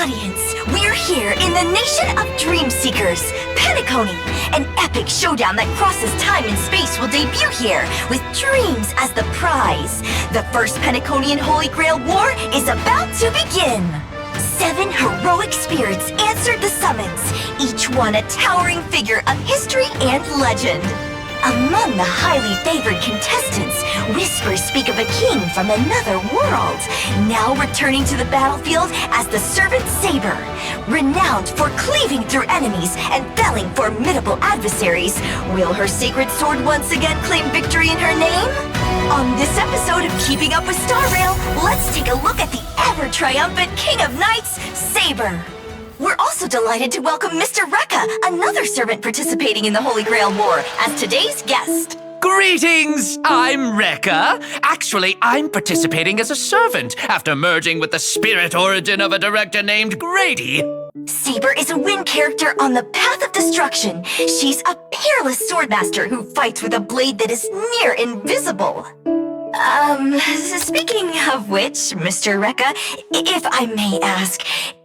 Audience, we're here in the nation of Dream Seekers, Penacony. An epic showdown that crosses time and space will debut here, with dreams as the prize. The first Penaconian Holy Grail War is about to begin. 7 heroic spirits answered the summons, each one a towering figure of history and legend. Among the highly favored contestants, whispers speak of a king from another world, now returning to the battlefield as the servant Saber. Renowned for cleaving through enemies and felling formidable adversaries, will her sacred sword once again claim victory in her name? On this episode of Keeping Up with Star Rail, let's take a look at the ever-triumphant King of Knights, Saber. We're also delighted to welcome Mr. Rekka, another servant participating in the Holy Grail War, as today's guest. Greetings! I'm Rekka. Actually, I'm participating as a servant after merging with the spirit origin of a director named Grady. Saber is a wind character on the path of destruction. She's a peerless swordmaster who fights with a blade that is near invisible. Speaking of which, Mr. Rekka, if I may ask,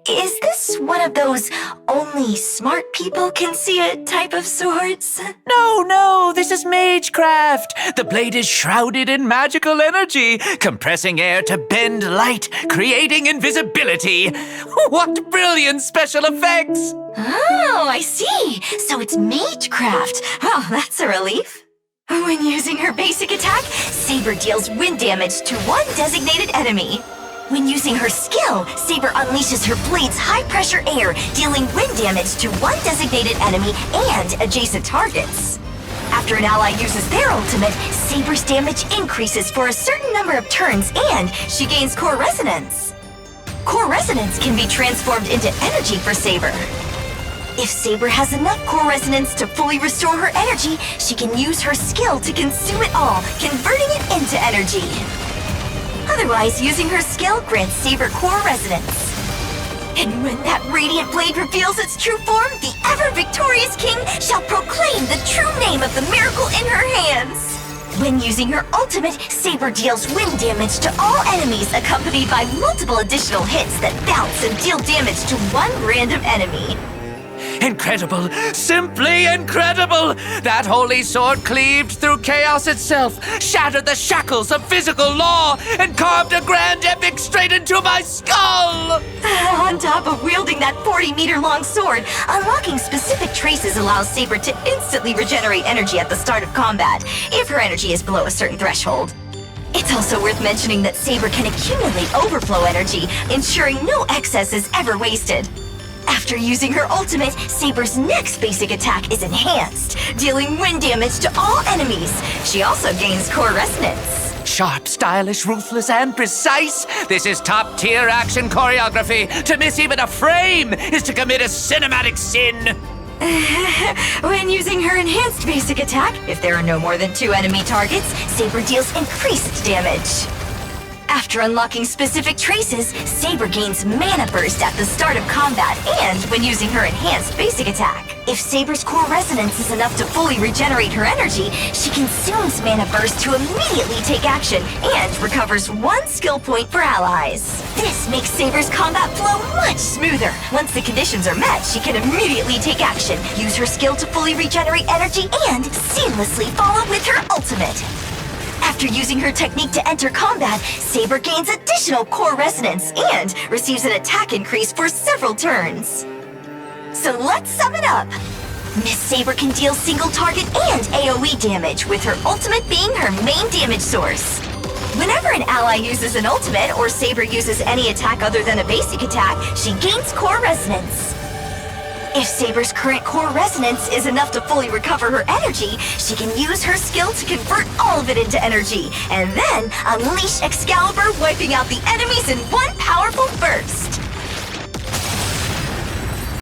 is this one of those only smart people can see it type of swords? No, this is magecraft. The blade is shrouded in magical energy, compressing air to bend light, creating invisibility. What brilliant special effects! Oh, I see. So it's magecraft. Oh, that's a relief. When using her basic attack, Saber deals wind damage to one designated enemy. When using her skill, Saber unleashes her blade's high-pressure air, dealing wind damage to one designated enemy and adjacent targets. After an ally uses their ultimate, Saber's damage increases for a certain number of turns, and she gains core resonance. Core resonance can be transformed into energy for Saber. If Saber has enough core resonance to fully restore her energy, she can use her skill to consume it all, converting it into energy. Otherwise, using her skill grants Saber core resonance. And when that radiant blade reveals its true form, the ever-victorious king shall proclaim the true name of the miracle in her hands. When using her ultimate, Saber deals wind damage to all enemies, accompanied by multiple additional hits that bounce and deal damage to one random enemy. Incredible! Simply incredible! That holy sword cleaved through chaos itself, shattered the shackles of physical law, and carved a grand epic straight into my skull! On top of wielding that 40-meter-long sword, unlocking specific traces allows Saber to instantly regenerate energy at the start of combat, if her energy is below a certain threshold. It's also worth mentioning that Saber can accumulate overflow energy, ensuring no excess is ever wasted. After using her ultimate, Saber's next basic attack is enhanced, dealing wind damage to all enemies. She also gains core resonance. Sharp, stylish, ruthless, and precise. This is top-tier action choreography. To miss even a frame is to commit a cinematic sin. When using her enhanced basic attack, if there are no more than 2 enemy targets, Saber deals increased damage. After unlocking specific traces, Saber gains Mana Burst at the start of combat and when using her enhanced basic attack. If Saber's core resonance is enough to fully regenerate her energy, she consumes Mana Burst to immediately take action and recovers 1 skill point for allies. This makes Saber's combat flow much smoother. Once the conditions are met, she can immediately take action, use her skill to fully regenerate energy, and seamlessly follow with her ultimate. After using her technique to enter combat, Saber gains additional core resonance and receives an attack increase for several turns. So let's sum it up. Miss Saber can deal single target and AoE damage, with her ultimate being her main damage source. Whenever an ally uses an ultimate or Saber uses any attack other than a basic attack, she gains core resonance. If Saber's current core resonance is enough to fully recover her energy, she can use her skill to convert all of it into energy, and then unleash Excalibur, wiping out the enemies in one powerful burst.